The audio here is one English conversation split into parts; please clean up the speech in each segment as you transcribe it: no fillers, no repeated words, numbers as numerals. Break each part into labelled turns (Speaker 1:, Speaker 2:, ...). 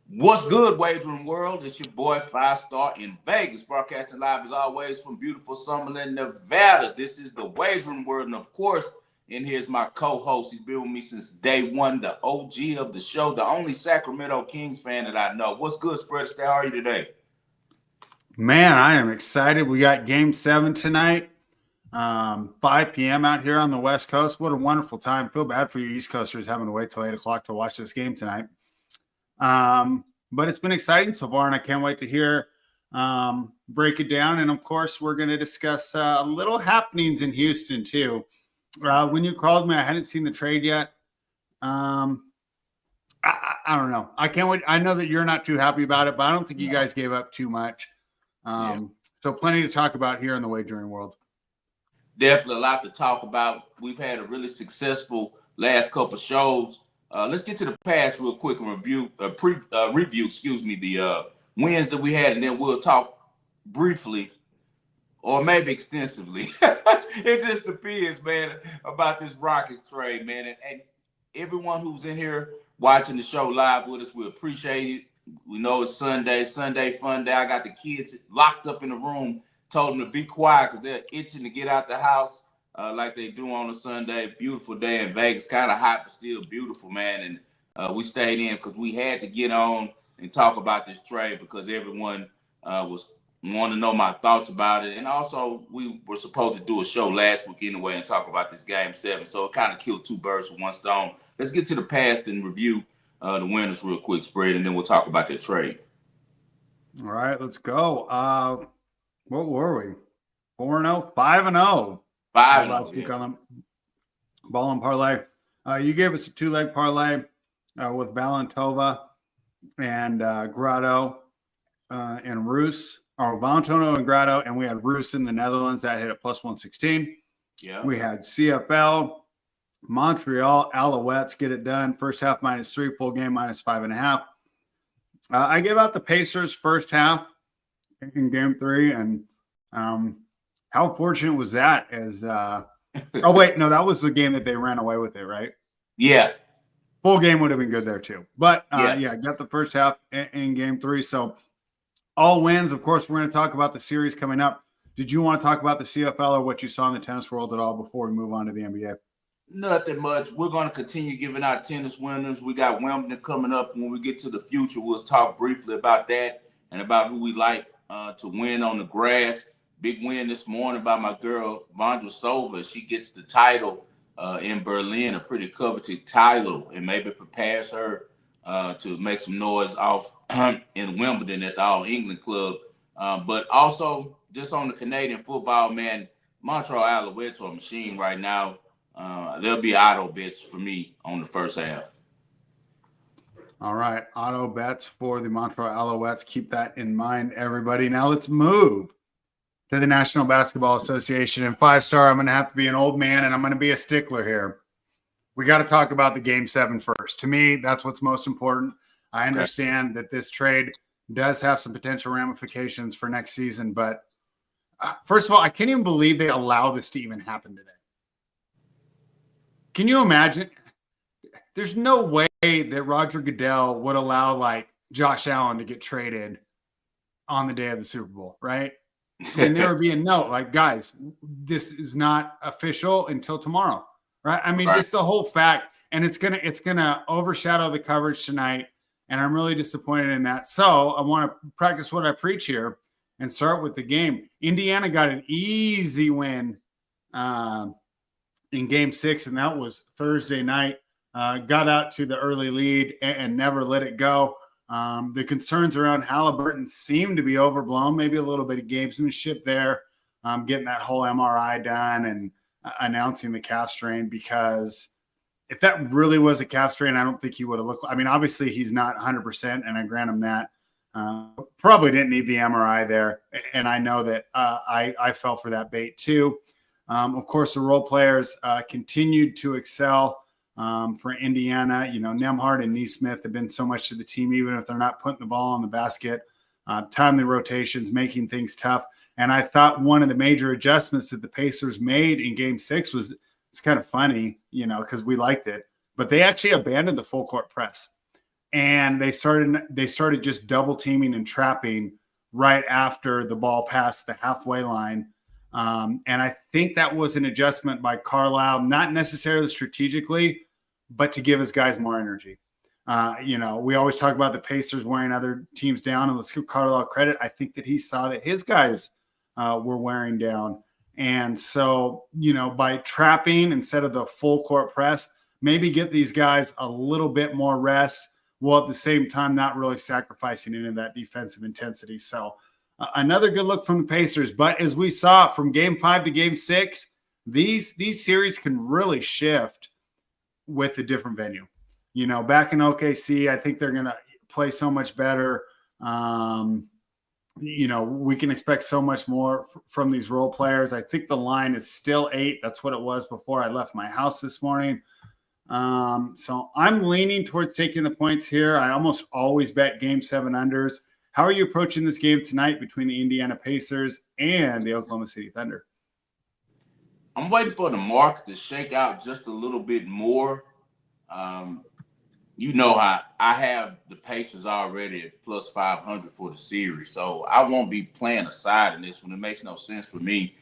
Speaker 1: What's good, Wagering World? It's your boy Five Star in Vegas, broadcasting live as always from beautiful Summerlin, Nevada. This is the Wagering World, and of course, and here's my co-host. He's been with me since day one, the OG of the show, the only Sacramento Kings fan that I know. What's good, Spread? How are you today?
Speaker 2: Man, I am excited. We got Game 7 tonight, 5 p.m. out here on the West Coast. What a wonderful time. Feel bad for you East Coasters having to wait till 8 o'clock to watch this game tonight. But it's been exciting so far, and I can't wait to hear break it down. And, of course, we're going to discuss little happenings in Houston, too. When you called me, I hadn't seen the trade yet. I don't know. I can't wait. I know that you're not too happy about it, but I don't think you guys gave up too much. So plenty to talk about here in the wagering world.
Speaker 1: Definitely a lot to talk about. We've had a really successful last couple shows. Let's get to the past real quick and review the wins that we had, and then we'll talk briefly or maybe extensively. It just depends, man, about this Rockets trade, man. And everyone who's in here watching the show live with us, we appreciate it. We know it's Sunday fun day. I got the kids locked up in the room, told them to be quiet because they're itching to get out the house like they do on a Sunday. Beautiful day in Vegas, kind of hot but still beautiful, man. And we stayed in because we had to get on and talk about this trade because everyone was wanting to know my thoughts about it. And also, we were supposed to do a show last week anyway and talk about this Game 7. So it kind of killed two birds with one stone. Let's get to the past and review the winners real quick, Spread, and then we'll talk about that trade.
Speaker 2: All right, let's go. What were we? 4-0, 5-0.
Speaker 1: 5-0
Speaker 2: last week on the ball and parlay. You gave us a two-leg parlay with Valentova and Grotto and Roos, or Valentino and Grotto, and we had Roos in the Netherlands that hit at plus 116.
Speaker 1: Yeah.
Speaker 2: We had CFL, Montreal Alouettes get it done. First half -3, full game -5.5. I gave out the Pacers first half in Game 3, and how fortunate was that? As oh wait, no, that was the game that they ran away with it, right?
Speaker 1: Yeah.
Speaker 2: Full game would have been good there too. But got the first half in Game 3. So all wins. Of course, we're going to talk about the series coming up. Did you want to talk about the CFL or what you saw in the tennis world at all before we move on to the NBA?
Speaker 1: Nothing much. We're going to continue giving out tennis winners. We got Wimbledon coming up. When we get to the future, we'll talk briefly about that and about who we like to win on the grass. Big win this morning by my girl, Vondrousova. She gets the title in Berlin, a pretty coveted title, and maybe prepares her to make some noise off in Wimbledon at the All England Club. But also, just on the Canadian football, man, Montreal Alouettes are a machine right now. There'll be auto bets for me on the first half.
Speaker 2: All right. Auto bets for the Montreal Alouettes. Keep that in mind, everybody. Now let's move to the National Basketball Association. And 5-star, I'm going to have to be an old man, and I'm going to be a stickler here. We got to talk about the Game 7 first. To me, that's what's most important. I understand that this trade does have some potential ramifications for next season. But first of all, I can't even believe they allow this to even happen today. Can you imagine? There's no way that Roger Goodell would allow like Josh Allen to get traded on the day of the Super Bowl, right? And there would be a note like, guys, this is not official until tomorrow, right? I mean, just the whole fact, and it's gonna overshadow the coverage tonight, and I'm really disappointed in that. So I want to practice what I preach here and start with the game. Indiana got an easy win in Game 6, and that was Thursday night. Got out to the early lead and never let it go. The concerns around Halliburton seem to be overblown, maybe a little bit of gamesmanship there, getting that whole MRI done and announcing the calf strain, because if that really was a calf strain, I don't think he would have looked – I mean, obviously he's not 100%, and I grant him that. Probably didn't need the MRI there, and I know that I fell for that bait too. Of course, the role players continued to excel for Indiana. You know, Nembhard and Neesmith have been so much to the team, even if they're not putting the ball in the basket. Timely rotations, making things tough. And I thought one of the major adjustments that the Pacers made in Game 6 was, it's kind of funny, you know, because we liked it, but they actually abandoned the full court press. and they started just double teaming and trapping right after the ball passed the halfway line. And I think that was an adjustment by Carlisle, not necessarily strategically, but to give his guys more energy. We always talk about the Pacers wearing other teams down, and let's give Carlisle credit. I think that he saw that his guys were wearing down. And so, by trapping instead of the full court press, maybe get these guys a little bit more rest, while at the same time not really sacrificing any of that defensive intensity. So another good look from the Pacers. But as we saw from Game 5 to Game 6, these series can really shift with a different venue. Back in OKC, I think they're going to play so much better. We can expect so much more from these role players. I think the line is still 8. That's what it was before I left my house this morning. So I'm leaning towards taking the points here. I almost always bet Game 7 unders. How are you approaching this game tonight between the Indiana Pacers and the Oklahoma City Thunder?
Speaker 1: I'm waiting for the market to shake out just a little bit more. How I have the Pacers already at plus 500 for the series, so I won't be playing a side in this one. It makes no sense for me.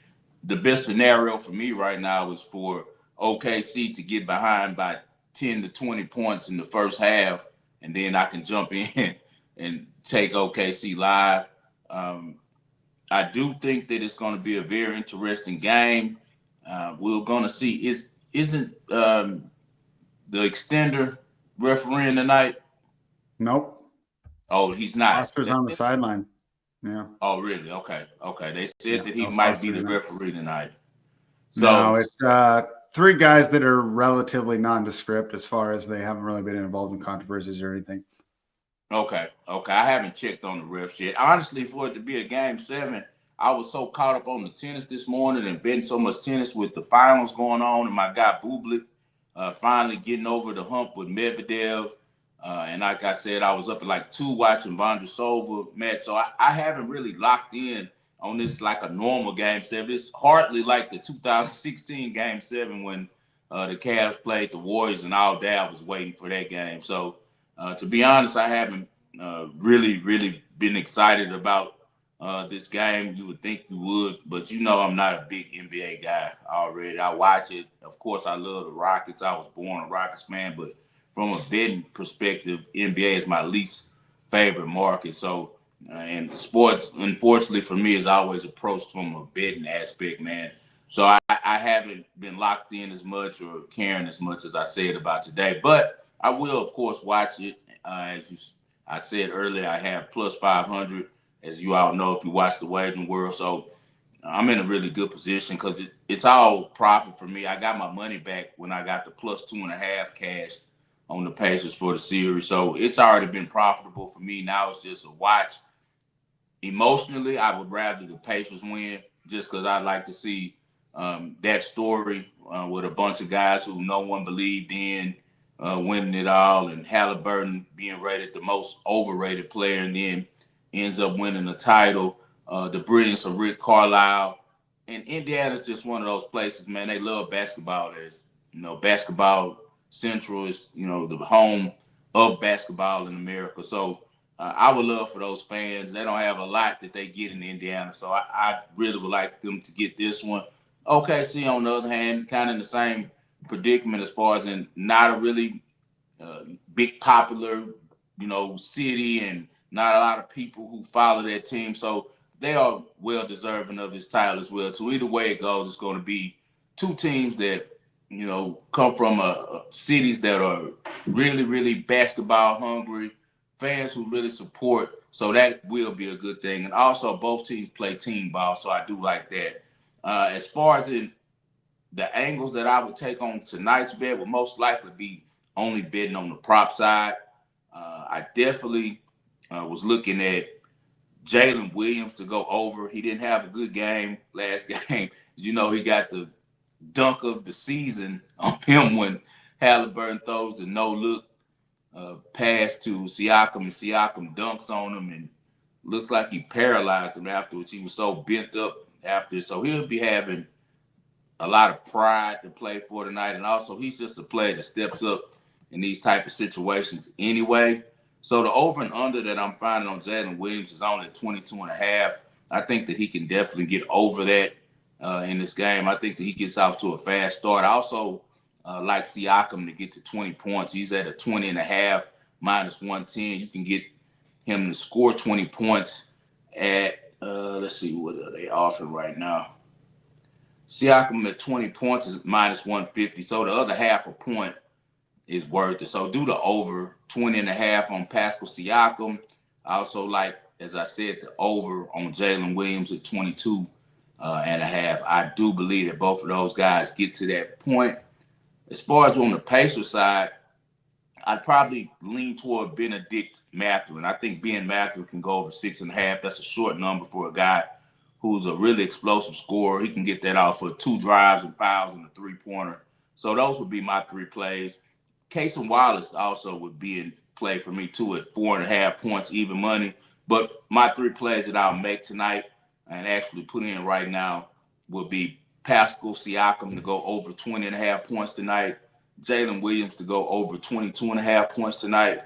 Speaker 1: The best scenario for me right now is for OKC to get behind by 10 to 20 points in the first half, and then I can jump in and take OKC live. I do think that it's going to be a very interesting game. We're going to see. Isn't the extender refereeing tonight?
Speaker 2: Nope.
Speaker 1: Oh, he's not.
Speaker 2: Oscar's on the sideline. Yeah.
Speaker 1: Oh, really? Okay. They said that he might be the referee tonight. So
Speaker 2: no, it's 3 guys that are relatively nondescript as far as they haven't really been involved in controversies or anything.
Speaker 1: Okay. I haven't checked on the refs yet. Honestly, for it to be a Game 7, I was so caught up on the tennis this morning and betting so much tennis with the finals going on, and my guy Bublik finally getting over the hump with Medvedev. And like I said, I was up at like 2 watching Vondrousova match. So I haven't really locked in on this like a normal Game 7. It's hardly like the 2016 Game 7 when the Cavs played the Warriors and all day I was waiting for that game. So to be honest, I haven't really been excited about this game. You would think you would, but I'm not a big NBA guy already. I watch it. Of course, I love the Rockets. I was born a Rockets fan, but from a betting perspective, NBA is my least favorite market. So, and sports, unfortunately for me, is always approached from a betting aspect, man. So I haven't been locked in as much or caring as much as I said about today. But I will, of course, watch it. I said earlier, I have plus 500, as you all know if you watch the Wagering World. So I'm in a really good position because it's all profit for me. I got my money back when I got the plus 2.5 cash on the Pacers for the series. So it's already been profitable for me. Now it's just a watch. Emotionally, I would rather the Pacers win just because I'd like to see that story with a bunch of guys who no one believed in winning it all, and Halliburton being rated the most overrated player and then ends up winning the title. The brilliance of Rick Carlisle. And Indiana's just one of those places, man. They love basketball. Basketball Central is, the home of basketball in America. So I would love for those fans. They don't have a lot that they get in Indiana. So I really would like them to get this one. OKC, on the other hand, kind of in the same predicament as far as in not a really big popular, city and not a lot of people who follow that team. So they are well deserving of this title as well. So either way it goes, it's going to be 2 teams that, come from cities that are really, really basketball hungry, fans who really support. So that will be a good thing. And also both teams play team ball. So I do like that. As far as in the angles that I would take on tonight's bet would most likely be only betting on the prop side. I definitely was looking at Jalen Williams to go over. He didn't have a good game last game. He got the dunk of the season on him when Halliburton throws the no-look pass to Siakam, and Siakam dunks on him and looks like he paralyzed him afterwards. He was so bent up after. So he'll be having a lot of pride to play for tonight. And also, he's just a player that steps up in these type of situations anyway. So the over and under that I'm finding on Jalen Williams is only 22.5. I think that he can definitely get over that in this game. I think that he gets off to a fast start. I also like Siakam to get to 20 points. He's at a 20.5 minus 110. You can get him to score 20 points at let's see, what are they offering right now? Siakam at 20 points is minus 150. So the other half a point is worth it. So do the over 20.5 on Pascal Siakam. I also like, as I said, the over on Jalen Williams at 22 and a half. I do believe that both of those guys get to that point. As far as on the Pacers side, I'd probably lean toward Benedict Mathurin. I think Ben Mathurin can go over 6.5. That's a short number for a guy who's a really explosive scorer. He can get that off for 2 drives and fouls and a 3-pointer. So those would be my 3 plays. Cason Wallace also would be in play for me too at 4.5 points, even money. But my 3 plays that I'll make tonight and actually put in right now will be Pascal Siakam to go over 20.5 points tonight, Jalen Williams to go over 22.5 points tonight,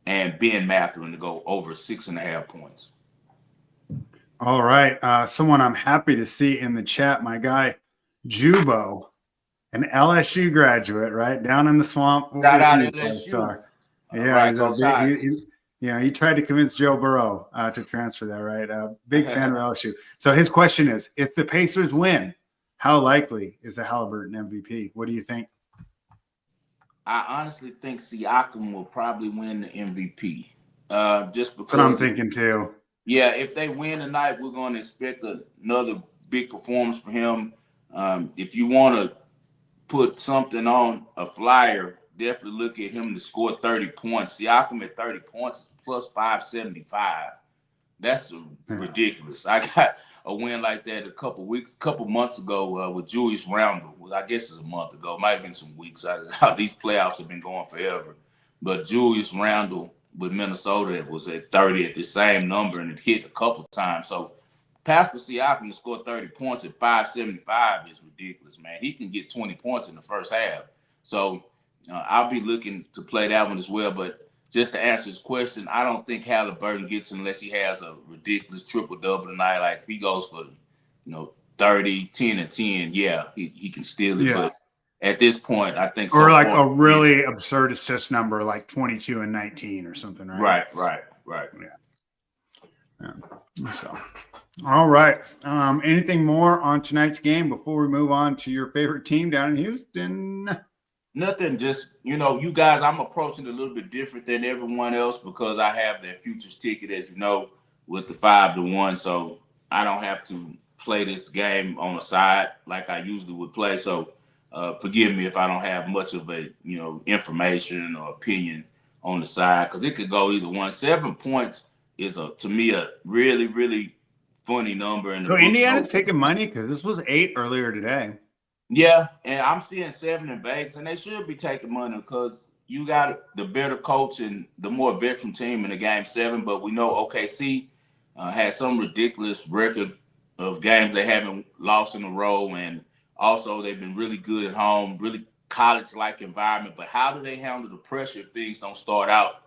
Speaker 1: and Ben Mathurin to go over 6.5 points.
Speaker 2: All right. Someone I'm happy to see in the chat, my guy, Jubo, an LSU graduate, right? Down in the swamp.
Speaker 1: Shout out LSU.
Speaker 2: Yeah, he tried to convince Joe Burrow to transfer there, right? Big fan of LSU. So his question is, if the Pacers win, how likely is the Halliburton MVP? What do you think?
Speaker 1: I honestly think Siakam will probably win the MVP. Just because.
Speaker 2: That's what I'm thinking too.
Speaker 1: Yeah, if they win tonight, we're going to expect another big performance from him. If you want to put something on a flyer, definitely look at him to score 30 points. Siakam at 30 points is plus 575. That's ridiculous. I got a win like that a couple months ago with Julius Randle. I guess it's a month ago. It might have been some weeks. These playoffs have been going forever. But Julius Randle with Minnesota was at 30 at the same number, and it hit a couple times. So Pascal Siakam to score 30 points at 575 is ridiculous, man. He can get 20 points in the first half. So I'll be looking to play that one as well. But just to answer his question, I don't think Halliburton gets unless he has a ridiculous triple-double tonight. Like if he goes for, 30, 10, and 10, yeah, he can steal it. Yeah. But at this point, I think
Speaker 2: or like a really absurd assist number, like 22 and 19 or something, right?
Speaker 1: Right.
Speaker 2: Yeah. So, all right. Anything more on tonight's game before we move on to your favorite team down in Houston?
Speaker 1: Nothing. Just, you guys, I'm approaching it a little bit different than everyone else because I have that futures ticket, as you know, with the 5-1. So I don't have to play this game on the side like I usually would play. So forgive me if I don't have much of a, information or opinion on the side because it could go either one. 7 points is to me a really, really funny number.
Speaker 2: So Indiana's taking money because this was 8 earlier today.
Speaker 1: Yeah, and I'm seeing 7 in Vegas, and they should be taking money because you got the better coach and the more veteran team in the game 7. But we know OKC has some ridiculous record of games they haven't lost in a row, and also they've been really good at home, really college-like environment. But how do they handle the pressure if things don't start out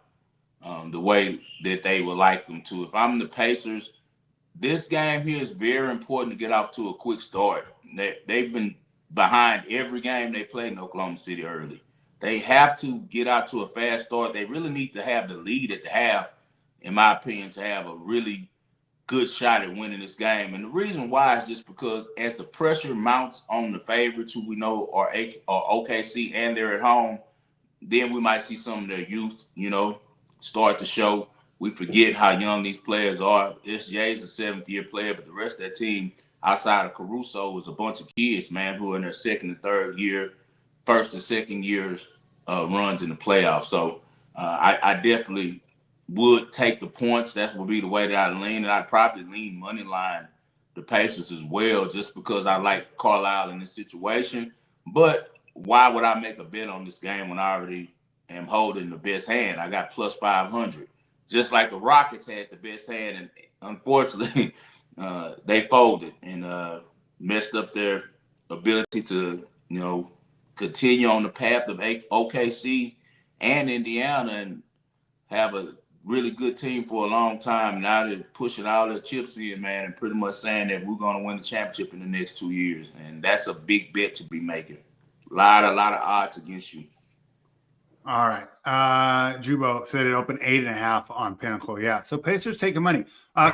Speaker 1: the way that they would like them to? If I'm the Pacers, this game here is very important to get off to a quick start. They've been behind every game they played in Oklahoma City early. They have to get out to a fast start. They really need to have the lead at the half, in my opinion, to have a really good shot at winning this game. And the reason why is just because as the pressure mounts on the favorites, who we know are OKC and they're at home, then we might see some of their youth, start to show. We forget how young these players are. SJ's a 7th-year player, but the rest of that team outside of Caruso was a bunch of kids, man, who are in their 2nd and 3rd year, 1st and 2nd years runs in the playoffs. So I definitely would take the points. That would be the way that I lean. And I'd probably lean money line the Pacers as well, just because I like Carlisle in this situation. But why would I make a bet on this game when I already am holding the best hand? I got plus 500. Just like the Rockets had the best hand, and unfortunately, they folded and messed up their ability to, continue on the path of OKC and Indiana and have a really good team for a long time. Now they're pushing all their chips in, man, and pretty much saying that we're going to win the championship in the next 2 years. And that's a big bet to be making. A lot of odds against you.
Speaker 2: All right. Jubo said it opened 8.5 on Pinnacle. Yeah. So Pacers taking money.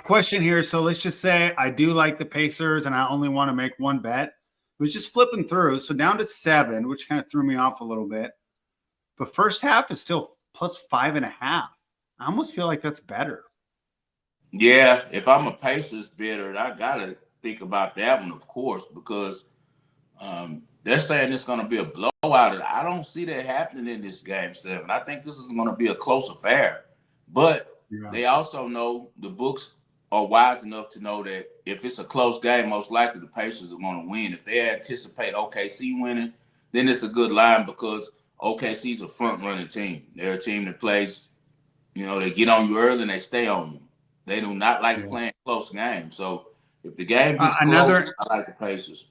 Speaker 2: Question here. So let's just say I do like the Pacers and I only want to make one bet. It was just flipping through. So down to 7, which kind of threw me off a little bit. But first half is still plus 5.5. I almost feel like that's better.
Speaker 1: Yeah. If I'm a Pacers bidder, I got to think about that one, of course, because they're saying it's going to be a blowout. I don't see that happening in this game 7. I think this is going to be a close affair. But they also know the books are wise enough to know that if it's a close game, most likely the Pacers are going to win. If they anticipate OKC winning, then it's a good line because OKC's a front-running team. They're a team that plays, they get on you early and they stay on you. They do not like playing close games. So if the game gets close, I like the Pacers.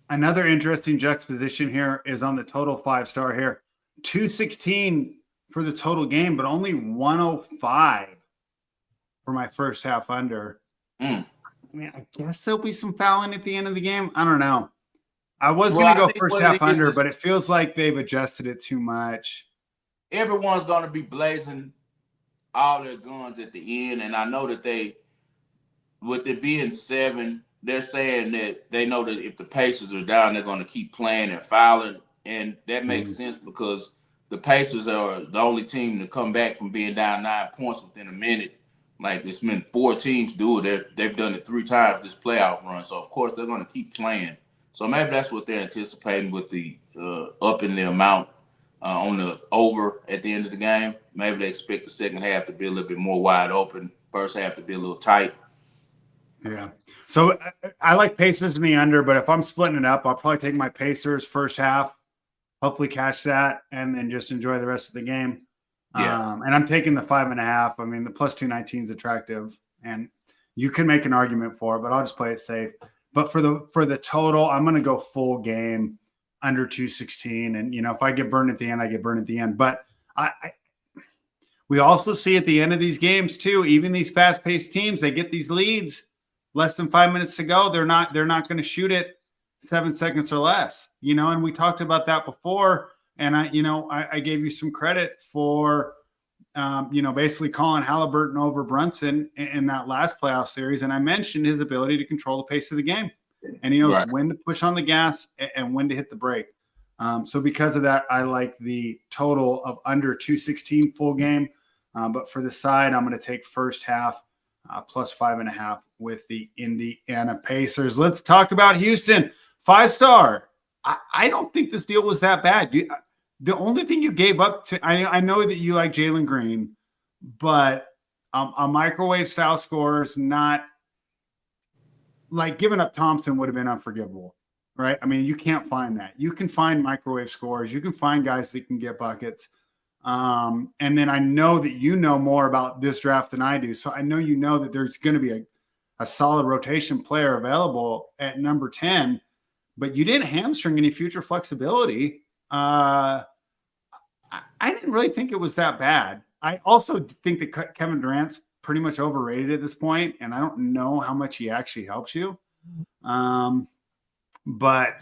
Speaker 2: Another interesting juxtaposition here is on the total 5-star here. 216 for the total game, but only 105 for my first half under. I mean, I guess there'll be some fouling at the end of the game. I don't know. I was going to go first half under, but it feels like they've adjusted it too much.
Speaker 1: Everyone's going to be blazing all their guns at the end, and I know that with it being 7, they're saying that they know that if the Pacers are down, they're going to keep playing and fouling. And that makes sense because the Pacers are the only team to come back from being down 9 points within a minute. Like, it's been 4 teams do it. They've done it 3 times this playoff run. So, of course, they're going to keep playing. So maybe that's what they're anticipating with the upping the amount on the over at the end of the game. Maybe they expect the second half to be a little bit more wide open, first half to be a little tight.
Speaker 2: Yeah. So I like Pacers in the under, but if I'm splitting it up, I'll probably take my Pacers first half, hopefully catch that, and then just enjoy the rest of the game.
Speaker 1: Yeah.
Speaker 2: And I'm taking the 5.5. I mean, the plus 219 is attractive, and you can make an argument for it, but I'll just play it safe. But for the total, I'm going to go full game under 216. And, if I get burned at the end, I get burned at the end. But we also see at the end of these games too, even these fast-paced teams, they get these leads. Less than 5 minutes to go, they're not going to shoot it 7 seconds or less, and we talked about that before. And I gave you some credit for, basically calling Halliburton over Brunson in that last playoff series. And I mentioned his ability to control the pace of the game, and he knows when to push on the gas and when to hit the brake. So because of that, I like the total of under 216 full game. But for the side, I'm going to take first half plus 5.5 with the Indiana Pacers. Let's talk about Houston. 5-star. I don't think this deal was that bad. The only thing you gave up to, I know that you like Jalen Green, but a microwave style scorer is not like giving up Thompson would have been unforgivable, right? I mean, you can't find that. You can find microwave scorers. You can find guys that can get buckets. And then I know that you know more about this draft than I do. So I know that there's going to be a solid rotation player available at number 10, but you didn't hamstring any future flexibility. I didn't really think it was that bad. I also think that Kevin Durant's pretty much overrated at this point, and I don't know how much he actually helps you. But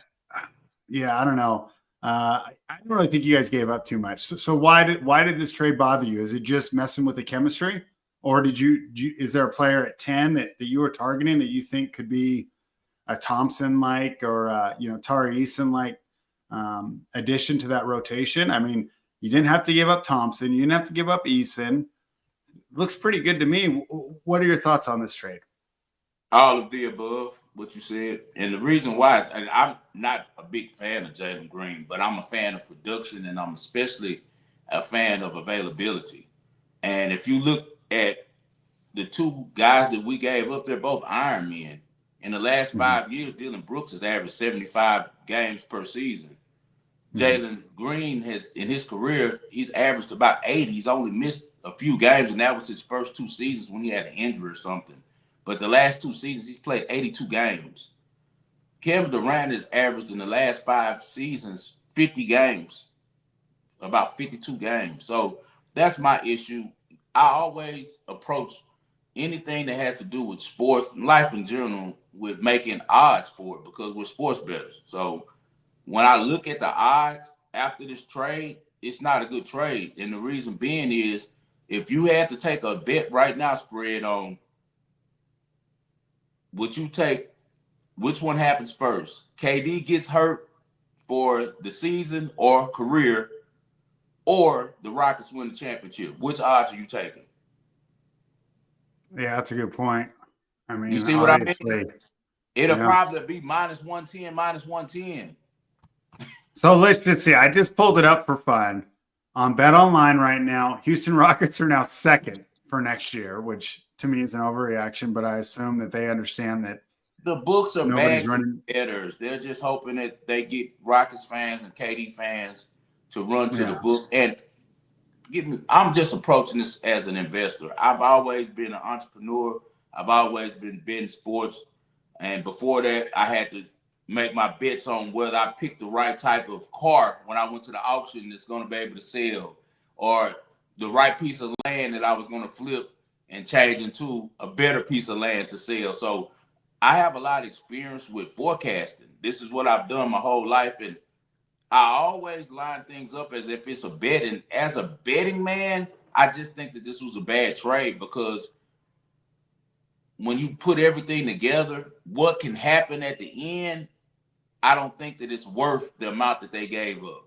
Speaker 2: yeah, I don't know. I don't really think you guys gave up too much. So why did this trade bother you? Is it just messing with the chemistry, or is there a player at 10 that you were targeting that you think could be a Thompson like or Tari Eason like addition to that rotation? I mean, you didn't have to give up Thompson, you didn't have to give up Eason. Looks pretty good to me. What are your thoughts on this trade?
Speaker 1: All of the above, what you said. And the reason why is I'm not a big fan of Jalen Green, but I'm a fan of production, and I'm especially a fan of availability. And if you look at the 2 guys that we gave up, they're both Iron Men. In the last 5 years, Dillon Brooks has averaged 75 games per season. Jalen Green has, in his career, he's averaged about 80. He's only missed a few games, and that was his first 2 seasons when he had an injury or something. But the last 2 seasons, he's played 82 games. Kevin Durant has averaged in the last 5 seasons 50 games, about 52 games. So that's my issue. I always approach anything that has to do with sports and life in general with making odds for it because we're sports bettors. So when I look at the odds after this trade, it's not a good trade. And the reason being is if you had to take a bet right now spread on, would you take which one happens first? KD gets hurt for the season or career, or the Rockets win the championship. Which odds are you taking?
Speaker 2: Yeah, that's a good point. I
Speaker 1: You
Speaker 2: mean,
Speaker 1: see what I mean?
Speaker 2: obviously,
Speaker 1: It'll
Speaker 2: yeah.
Speaker 1: probably be minus 110, minus 110.
Speaker 2: So let's just see. I just pulled it up for fun on Bet Online right now. Houston Rockets are now second for next year, which to me is an overreaction, but I assume that they understand that
Speaker 1: The books are
Speaker 2: nobody's
Speaker 1: bad
Speaker 2: running.
Speaker 1: bettors. They're just hoping that they get Rockets fans and KD fans to run to the
Speaker 2: Yeah.
Speaker 1: book. And I'm just approaching this as an investor. I've always been an entrepreneur. I've always been betting sports. And before that, I had to make my bets on whether I picked the right type of car when I went to the auction that's going to be able to sell, or the right piece of land that I was going to flip and change into a better piece of land to sell. So I have a lot of experience with forecasting. This is what I've done my whole life. And I always line things up as if it's a bet. And as a betting man, I just think that this was a bad trade because when you put everything together, what can happen at the end, I don't think that it's worth the amount that they gave up.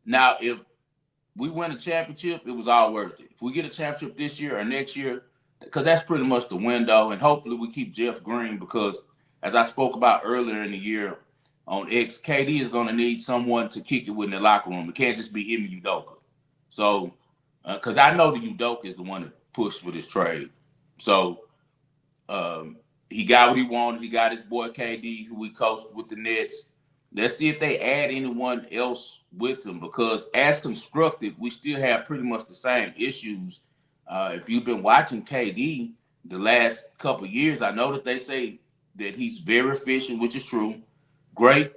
Speaker 1: Now, if we win a championship, it was all worth it. If we get a championship this year or next year, because that's pretty much the window, and hopefully we keep Jeff Green because, as I spoke about earlier in the year on X, KD is going to need someone to kick it with in the locker room. It can't just be him and Udoka. So, because I know that Udoka is the one that pushed for this trade. So, he got what he wanted. He got his boy KD, who he coached with the Nets. Let's see if they add anyone else with them because as constructed, we still have pretty much the same issues. If you've been watching KD the last couple of years, I know that they say that he's very efficient, which is true. Great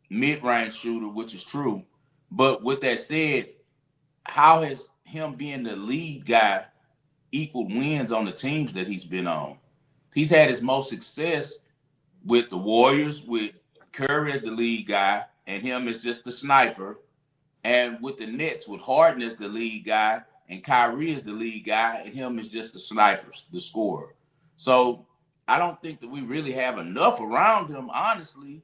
Speaker 1: mid-range shooter, which is true. But with that said, how has him being the lead guy equaled wins on the teams that he's been on? He's had his most success with the Warriors, with Curry as the lead guy, and him as just the sniper. And with the Nets, with Harden as the lead guy, and Kyrie as the lead guy, and him as just the sniper, the scorer. So I don't think that we really have enough around him, honestly,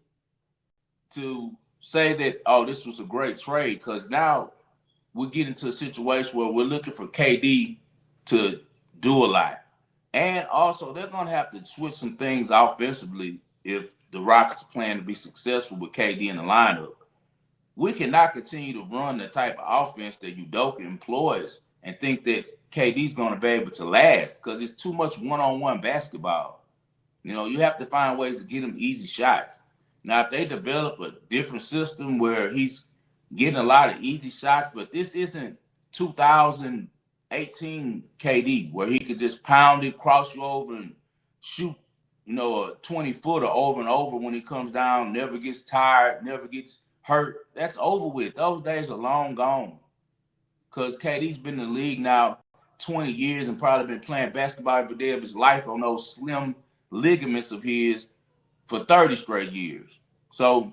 Speaker 1: to say that, oh, this was a great trade, because now we get into a situation where we're looking for KD to do a lot. And also, they're going to have to switch some things offensively if the Rockets plan to be successful with KD in the lineup. We cannot continue to run the type of offense that Udoka employs and think that KD's going to be able to last because it's too much one-on-one basketball. You know, you have to find ways to get him easy shots. Now, if they develop a different system where he's getting a lot of easy shots, but this isn't 2018 KD where he could just pound it, cross you over, and shoot, a 20-footer over and over when he comes down, never gets tired, never gets hurt. That's over with. Those days are long gone because KD's been in the league now 20 years and probably been playing basketball every day of his life on those slim ligaments of his for 30 straight years. So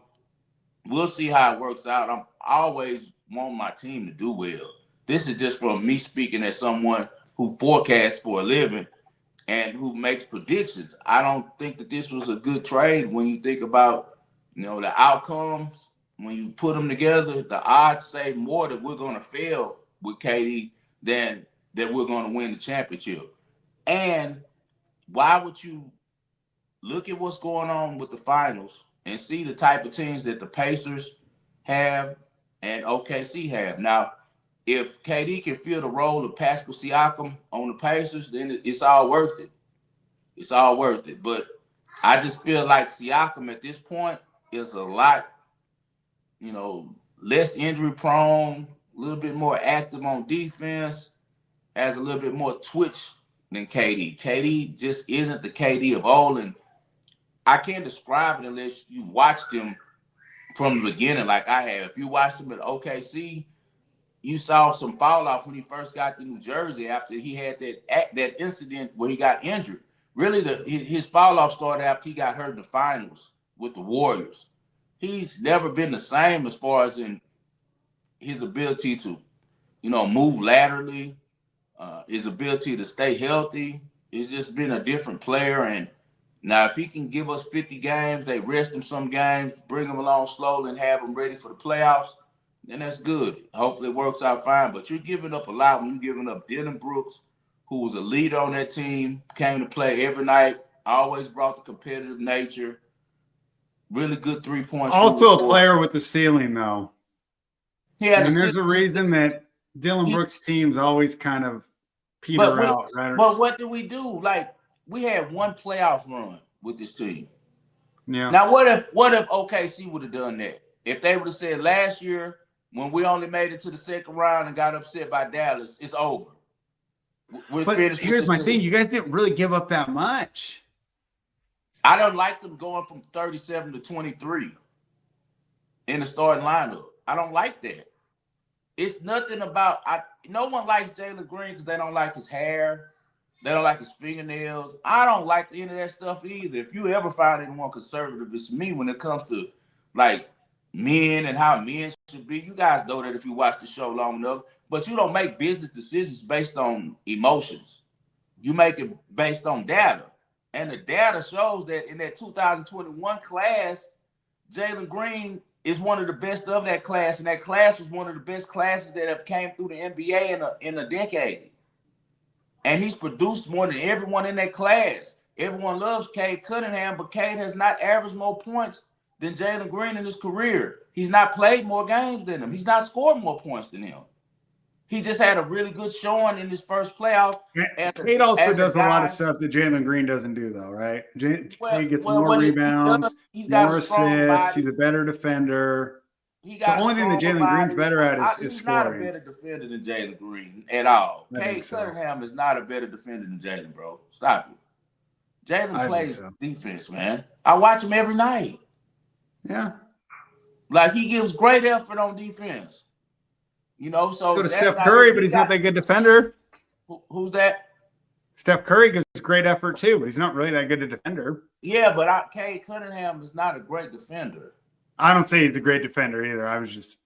Speaker 1: we'll see how it works out. I always want my team to do well. This is just from me speaking as someone who forecasts for a living and who makes predictions. I don't think that this was a good trade when you think about, the outcomes. When you put them together, the odds say more that we're going to fail with KD than that we're going to win the championship. And why would you look at what's going on with the finals and see the type of teams that the Pacers have and OKC have? Now, if KD can fill the role of Pascal Siakam on the Pacers, then it's all worth it. It's all worth it. But I just feel like Siakam at this point is a lot, less injury prone, a little bit more active on defense, has a little bit more twitch than KD. KD just isn't the KD of old, and I can't describe it unless you've watched him from the beginning like I have. If you watched him at OKC, you saw some fall off when he first got to New Jersey after he had that incident where he got injured. Really, his fall off started after he got hurt in the finals with the Warriors. He's never been the same as far as in his ability to, move laterally, his ability to stay healthy. It's just been a different player. And now if he can give us 50 games, they rest him some games, bring him along slowly and have him ready for the playoffs, then that's good. Hopefully it works out fine. But you're giving up a lot when you're giving up Dylan Brooks, who was a leader on that team, came to play every night, always brought the competitive nature, really good three-point shooter.
Speaker 2: Also a player with the ceiling, though.
Speaker 1: And
Speaker 2: there's a reason that Dylan Brooks' teams always kind of peter out. Right?
Speaker 1: But what do? Like, we had one playoff run with this team.
Speaker 2: Yeah.
Speaker 1: Now, what if OKC would have done that? If they would have said last year, when we only made it to the second round and got upset by Dallas, it's over.
Speaker 2: But here's my thing. You guys didn't really give up that much.
Speaker 1: I don't like them going from 37 to 23 in the starting lineup. I don't like that. It's nothing about no one likes Jalen Green because they don't like his hair. They don't like his fingernails. I don't like any of that stuff either. If you ever find anyone conservative, it's me when it comes to like men and how men should be. You guys know that if you watch the show long enough, but you don't make business decisions based on emotions. You make it based on data. And the data shows that in that 2021 class, Jalen Green is one of the best of that class, and that class was one of the best classes that have came through the NBA in a decade. And he's produced more than everyone in that class. Everyone loves Cade Cunningham, but Cade has not averaged more points than Jalen Green in his career. He's not played more games than him. He's not scored more points than him. He just had a really good showing in his first playoff.
Speaker 2: Cade also does a lot of stuff that Jalen Green doesn't do, though, right? Cade gets more rebounds, more assists. He's a better defender. The only thing that Jalen Green's better at is
Speaker 1: he's
Speaker 2: scoring.
Speaker 1: He's not a better defender than Jalen Green at all. Cade Cunningham is not a better defender than Jalen, bro. Stop it. Jalen plays defense, man. I watch him every night.
Speaker 2: Yeah.
Speaker 1: Like, he gives great effort on defense. So
Speaker 2: to Steph Curry, but he's not that good defender.
Speaker 1: Who's that?
Speaker 2: Steph Curry gives great effort too, but he's not really that good a defender.
Speaker 1: Yeah, but Cade Cunningham is not a great defender.
Speaker 2: I don't say he's a great defender either. I was just,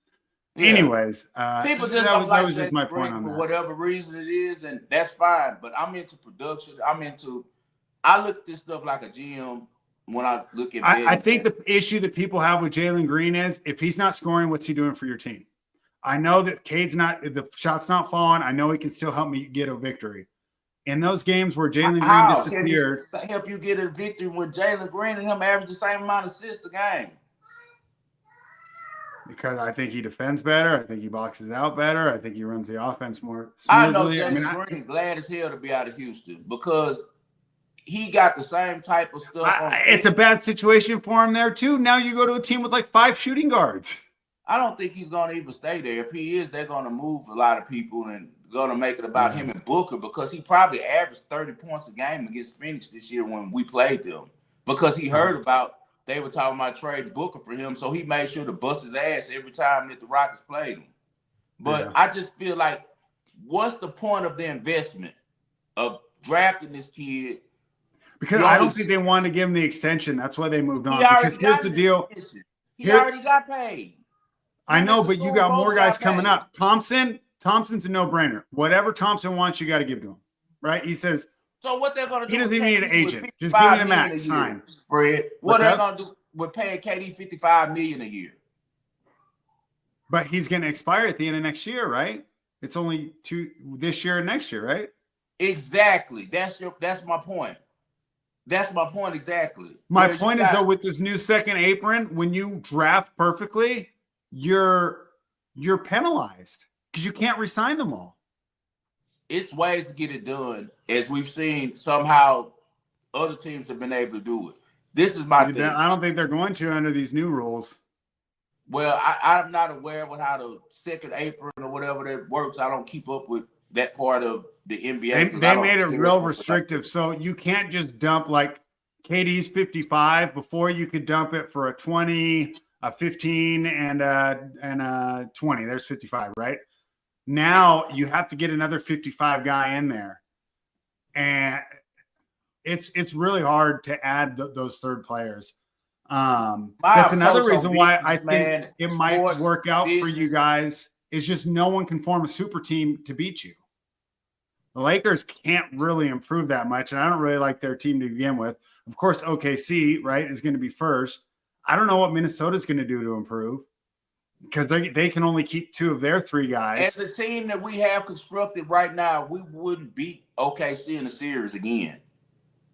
Speaker 2: anyways.
Speaker 1: People just don't like was just my point on that. For whatever reason it is, and that's fine. But I'm into production. I look at this stuff like a GM when I look at.
Speaker 2: I think the issue that people have with Jalen Green is if he's not scoring, what's he doing for your team? I know that the shot's not falling. I know he can still help me get a victory. In those games where Jalen Green disappears,
Speaker 1: can he help you get a victory when Jalen Green and him average the same amount of assists a game?
Speaker 2: Because I think he defends better. I think he boxes out better. I think he runs the offense more smoothly.
Speaker 1: I know Jalen Green glad as hell to be out of Houston because he got the same type of stuff.
Speaker 2: It's a bad situation for him there too. Now you go to a team with like 5 shooting guards.
Speaker 1: I don't think he's going to even stay there. If he is, they're going to move a lot of people and going to make it about him and Booker because he probably averaged 30 points a game against Phoenix this year when we played them because he heard about they were talking about trading Booker for him, so he made sure to bust his ass every time that the Rockets played him. But I just feel like, what's the point of the investment of drafting this kid?
Speaker 2: Because I don't think they wanted to give him the extension. That's why they moved on. Because here's the deal.
Speaker 1: He already got paid.
Speaker 2: I know, but you got more guys coming up. Thompson's a no-brainer. Whatever Thompson wants, you got to give to him, right? He says.
Speaker 1: So what they're going to do?
Speaker 2: He doesn't even need an agent. Just give me the max. Sign.
Speaker 1: Spread. What they're going to do with paying KD $55 million a year?
Speaker 2: But he's going to expire at the end of next year, right? It's only this year and next year, right?
Speaker 1: Exactly. That's my point. That's my point exactly.
Speaker 2: My point is though, with this new second apron, when you draft perfectly, you're penalized because you can't re-sign them all.
Speaker 1: It's ways to get it done, as we've seen somehow other teams have been able to do it. This is my thing.
Speaker 2: I don't think they're going to under these new rules.
Speaker 1: Well, I'm not aware of how the second apron or whatever that works. I don't keep up with that part of the NBA.
Speaker 2: They made it real restrictive. So you can't just dump like KD's 55. Before you could dump it for a 20, a 15, and a 20. There's 55, right? Now you have to get another 55 guy in there, and it's really hard to add those third players. That's another reason why I think it might work out for you guys. Is just no one can form a super team to beat you. The Lakers can't really improve that much, and I don't really like their team to begin with. Of course, OKC, right, is going to be first. I don't know what Minnesota's going to do to improve because they can only keep 2 of their 3 guys.
Speaker 1: As the team that we have constructed right now, we wouldn't beat OKC in the series again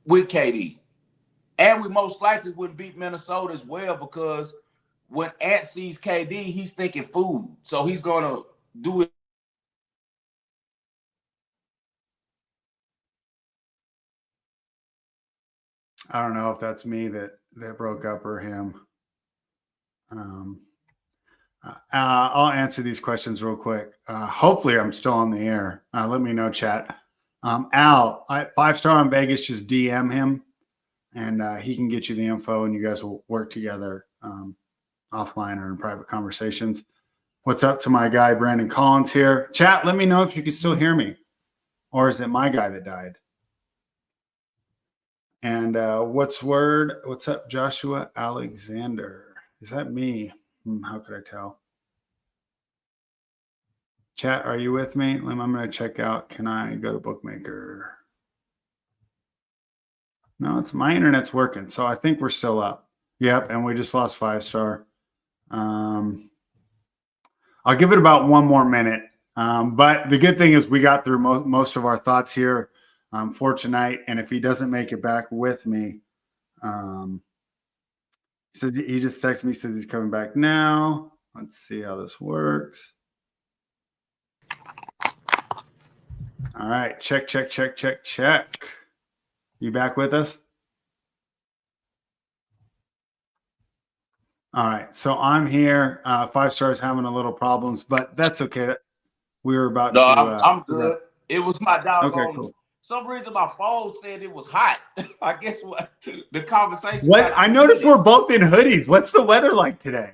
Speaker 1: with KD. And we most likely wouldn't beat Minnesota as well because when Ant sees KD, he's thinking food. So he's going to do it.
Speaker 2: I don't know if that's me that broke up or him. I'll answer these questions real quick. Hopefully I'm still on the air. Let me know, chat. Al, 5-star on Vegas, just DM him and he can get you the info and you guys will work together offline or in private conversations. What's up to my guy, Brandon Collins here? Chat, let me know if you can still hear me, or is it my guy that died? And what's up, Joshua Alexander? Is that me? How could I tell? Chat, are you with me? I'm going to check out. Can I go to Bookmaker? No, it's my internet's working. So I think we're still up. Yep. And we just lost 5-star. I'll give it about 1 more minute. But the good thing is we got through most of our thoughts here for tonight. And if he doesn't make it back with me, he says he just texted me, says he's coming back now. Let's see how this works. All right, check. You back with us? All right, so I'm here. 5-star's having a little problems, but that's okay. We were about to.
Speaker 1: I'm good. It was my dog.
Speaker 2: Okay, cool.
Speaker 1: Some reason my phone said it was hot. I guess what the conversation.
Speaker 2: What I noticed we're both in hoodies. What's the weather like today?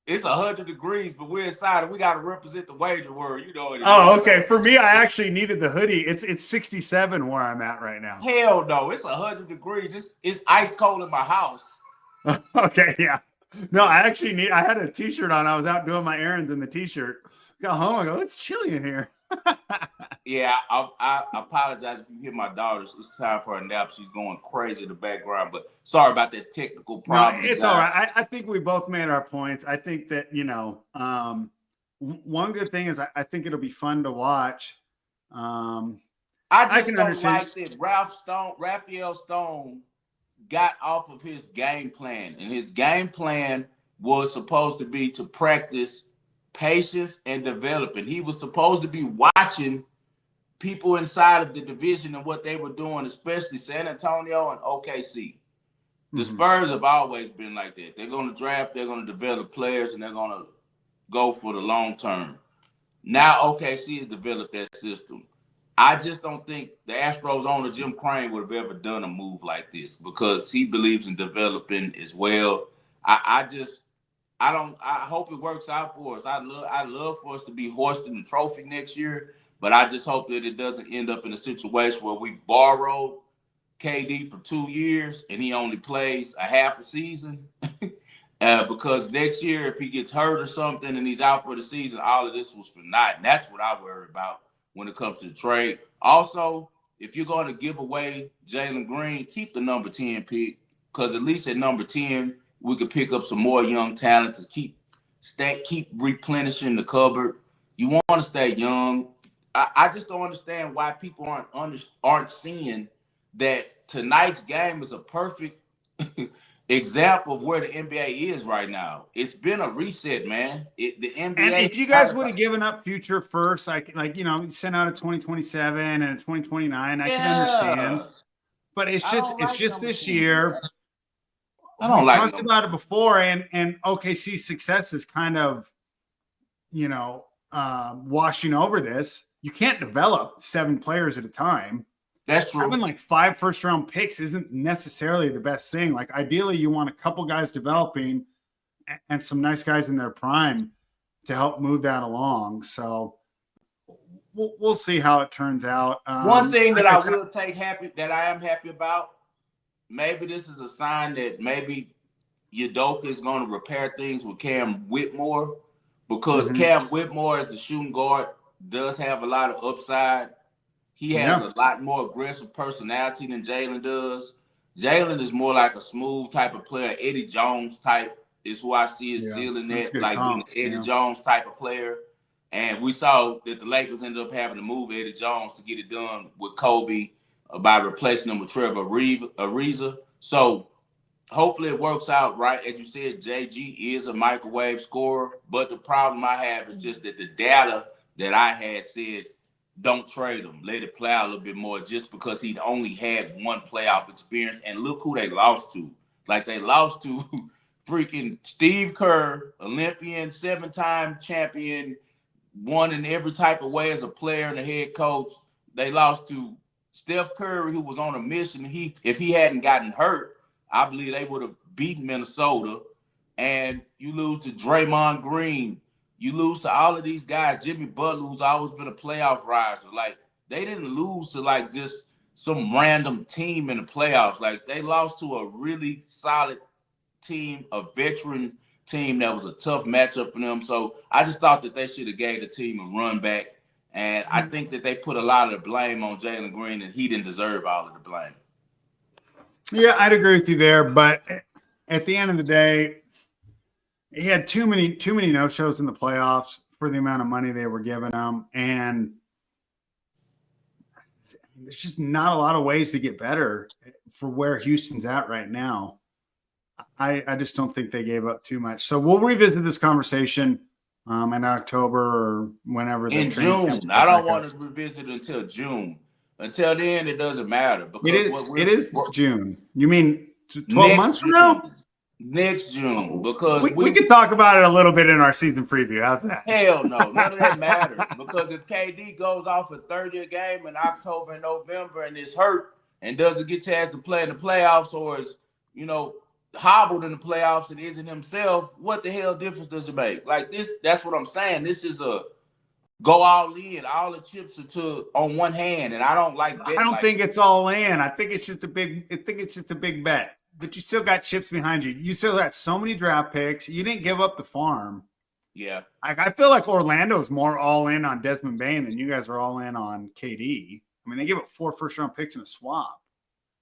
Speaker 1: It's 100 degrees, but we're inside and we got to represent the wager word. You know it.
Speaker 2: Oh, okay. For me, I actually needed the hoodie. It's 67 where I'm at right now.
Speaker 1: Hell no, it's 100 degrees. It's ice cold in my house.
Speaker 2: Okay, yeah. No, I had a t-shirt on. I was out doing my errands in the t-shirt. Got home, I go, it's chilly in here.
Speaker 1: Yeah, I apologize if you hear my daughter. It's time for a nap. She's going crazy in the background, but sorry about that technical problem.
Speaker 2: No, it's all right. I think we both made our points. I think that, one good thing is I think it'll be fun to watch.
Speaker 1: I just don't understand. Like that Raphael Stone got off of his game plan, and his game plan was supposed to be to practice patience and development. He was supposed to be watching people inside of the division and what they were doing, especially San Antonio and OKC. The Spurs have always been like that. They're going to draft, they're going to develop players, and they're going to go for the long term. Now OKC has developed that system. I just don't think the Astros owner, Jim Crane, would have ever done a move like this because he believes in developing as well. I hope it works out for us. I'd love for us to be hoisting the trophy next year, but I just hope that it doesn't end up in a situation where we borrowed KD for 2 years and he only plays a half a season. Because next year, if he gets hurt or something and he's out for the season, all of this was for naught. And that's what I worry about when it comes to the trade. Also, if you're going to give away Jalen Green, keep the number 10 pick, because at least at number 10, we could pick up some more young talent to keep replenishing the cupboard. You want to stay young. I just don't understand why people aren't seeing that tonight's game is a perfect example of where the NBA is right now. It's been a reset, man. The NBA.
Speaker 2: And if you guys would have given up future first, sent out a 2027 and a 2029, I can understand. But it's just this year.
Speaker 1: I don't
Speaker 2: like talked about it before, and OKC's success is kind of, washing over this. You can't develop 7 players at a time.
Speaker 1: That's true.
Speaker 2: Having like 5 first-round picks isn't necessarily the best thing. Like ideally, you want a couple guys developing and some nice guys in their prime to help move that along. So we'll see how it turns out.
Speaker 1: One thing that
Speaker 2: like
Speaker 1: I
Speaker 2: said,
Speaker 1: will that I am happy about, maybe this is a sign that maybe Udoka is going to repair things with Cam Whitmore, because Cam Whitmore, as the shooting guard, does have a lot of upside. He has a lot more aggressive personality than Jalen does. Jalen is more like a smooth type of player. Eddie Jones type is who I see as ceiling that, like being an Eddie Jones type of player. And we saw that the Lakers ended up having to move Eddie Jones to get it done with Kobe by replacing him with Trevor Ariza. So hopefully it works out right. As you said, JG is a microwave scorer, but the problem I have is just that the data that I had said, don't trade him. Let it play out a little bit more, just because he'd only had one playoff experience. And look who they lost to. Like, they lost to freaking Steve Kerr, Olympian, 7-time champion, won in every type of way as a player and a head coach. They lost to Steph Curry, who was on a mission. If he hadn't gotten hurt, I believe they would have beaten Minnesota. And you lose to Draymond Green. You lose to all of these guys. Jimmy Butler, who's always been a playoff riser. Like, they didn't lose to, like, just some random team in the playoffs. Like, they lost to a really solid team, a veteran team that was a tough matchup for them. So I just thought that they should have gave the team a run back. And I think that they put a lot of the blame on Jalen Green, and he didn't deserve all of the blame.
Speaker 2: Yeah, I'd agree with you there. But at the end of the day, he had too many no-shows in the playoffs for the amount of money they were giving him. And there's just not a lot of ways to get better for where Houston's at right now. I just don't think they gave up too much. So we'll revisit this conversation in October or whenever.
Speaker 1: In June. I don't want to revisit it until June. Until then, it doesn't matter. Because
Speaker 2: it is June. You mean 12 months from now?
Speaker 1: Next June, because
Speaker 2: we could talk about it a little bit in our season preview. How's that?
Speaker 1: Hell no, none of that matters. Because if KD goes off for 30 a game in October and November and is hurt and doesn't get a chance to play in the playoffs, or is, hobbled in the playoffs and isn't himself, what the hell difference does it make? Like this, that's what I'm saying. This is a go all in. All the chips are on one hand, and I don't like betting.
Speaker 2: I don't think it's all in. I think it's just a big bet. But you still got chips behind you. You still got so many draft picks. You didn't give up the farm.
Speaker 1: Yeah.
Speaker 2: I feel like Orlando's more all in on Desmond Bane than you guys are all in on KD. I mean, they give up 4 first-round picks in a swap.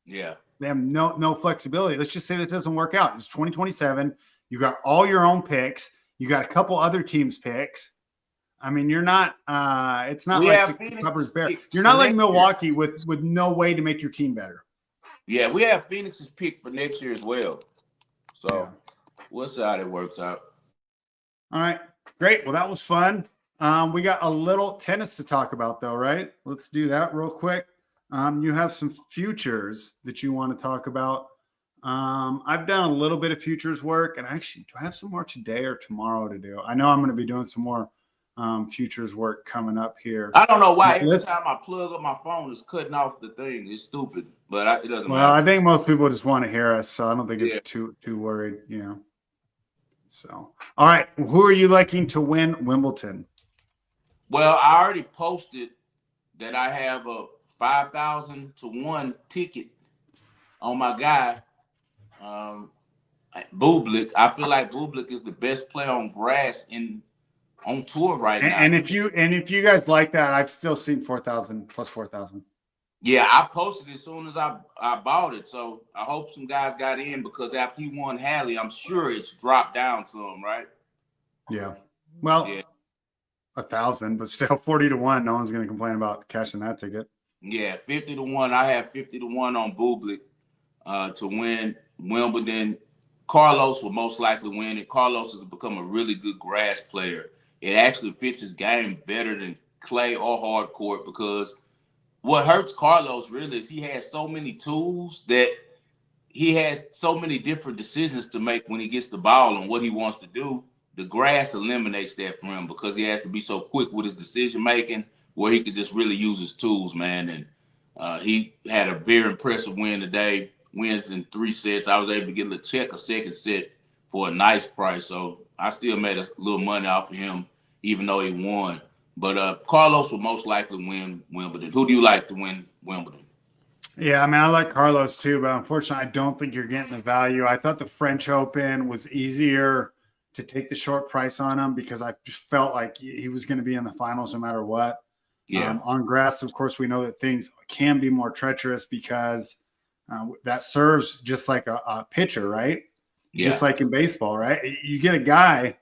Speaker 1: Yeah.
Speaker 2: They have no flexibility. Let's just say that doesn't work out. It's 2027. You got all your own picks. You got a couple other teams' picks. I mean, you're not it's not like the Clippers bear. You're not like Milwaukee with no way to make your team better.
Speaker 1: Yeah, we have Phoenix's pick for next year as well. So we'll see how that works out.
Speaker 2: All right. Great. Well, that was fun. We got a little tennis to talk about, though, right? Let's do that real quick. You have some futures that you want to talk about. I've done a little bit of futures work, and actually, do I have some more today or tomorrow to do? I know I'm going to be doing some more futures work coming up here.
Speaker 1: I don't know why every time I plug up my phone, it's cutting off the thing. It's stupid, but it doesn't matter.
Speaker 2: Well, I think most people just want to hear us, so I don't think it's too worried, So, all right, who are you liking to win Wimbledon?
Speaker 1: Well, I already posted that I have a 5,000 to 1 ticket on my guy, Bublik. I feel like Bublik is the best player on grass on tour right now.
Speaker 2: And if you guys like that, I've still seen 4,000 plus 4,000.
Speaker 1: Yeah, I posted it as soon as I bought it. So I hope some guys got in, because after he won Halley, I'm sure it's dropped down some, right?
Speaker 2: Yeah. Well, 1,000, but still 40 to 1. No one's going to complain about cashing that ticket.
Speaker 1: Yeah, 50 to 1. I have 50 to 1 on Bublik to win Wimbledon. Carlos will most likely win it. Carlos has become a really good grass player. It actually fits his game better than clay or hard court, because what hurts Carlos really is he has so many tools that he has so many different decisions to make when he gets the ball and what he wants to do. The grass eliminates that for him, because he has to be so quick with his decision making, where he could just really use his tools, man. And he had a very impressive win today. Wins in 3 sets. I was able to get a second set for a nice price. So I still made a little money off of him, even though he won. But Carlos will most likely win Wimbledon. Who do you like to win Wimbledon?
Speaker 2: Yeah, I mean, I like Carlos too, but unfortunately, I don't think you're getting the value. I thought the French Open was easier to take the short price on him because I just felt like he was going to be in the finals no matter what.
Speaker 1: Yeah.
Speaker 2: On grass, of course, we know that things can be more treacherous because that serves just like a pitcher, right?
Speaker 1: Yeah.
Speaker 2: Just like in baseball, right? You get a guy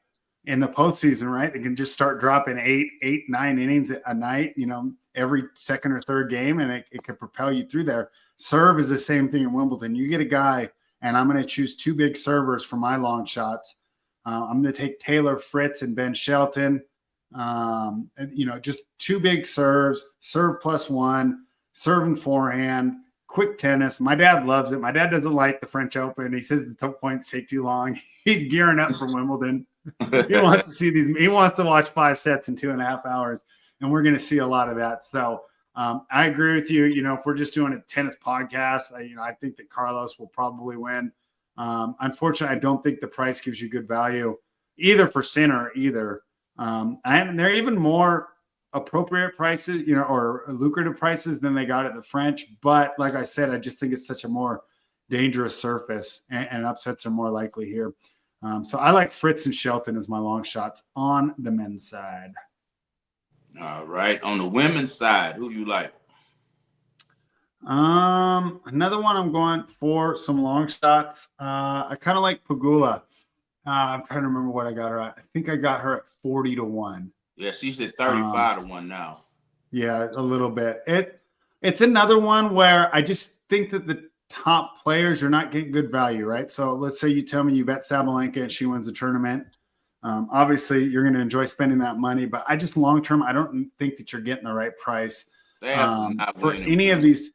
Speaker 2: in the postseason, right, that can just start dropping 9 innings a night, every second or third game, and it could propel you through there. Serve is the same thing in Wimbledon. You get a guy, and I'm going to choose 2 big servers for my long shots. I'm going to take Taylor Fritz and Ben Shelton. And, just 2 big serve +1, serve and forehand, quick tennis. My dad loves it. My dad doesn't like the French Open. He says the top points take too long. He's gearing up for Wimbledon. He wants to see these. He wants to watch 5 sets in 2.5 hours, and we're going to see a lot of that. So I agree with you. If we're just doing a tennis podcast, I think that Carlos will probably win. Unfortunately, I don't think the price gives you good value either for Sinner either. And they're even more appropriate prices, or lucrative prices than they got at the French. But like I said, I just think it's such a more dangerous surface, and upsets are more likely here. So I like Fritz and Shelton as my long shots on the men's side.
Speaker 1: All right. On the women's side, who do you like?
Speaker 2: Another one I'm going for some long shots. I kind of like Pegula. I'm trying to remember what I got her at. I think I got her at 40-1.
Speaker 1: Yeah, she's at 35-1 now.
Speaker 2: Yeah, a little bit. It's another one where I just think that the top players are not getting good value, right? So let's say you tell me you bet Sabalenka and she wins the tournament. Obviously, you're going to enjoy spending that money, but I just long term, I don't think that you're getting the right price for any of these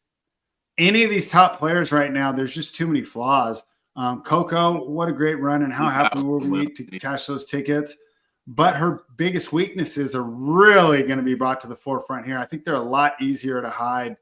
Speaker 2: top players right now. There's just too many flaws. Coco, what a great run, and how happy were we to cash those tickets. But her biggest weaknesses are really going to be brought to the forefront here. I think they're a lot easier to hide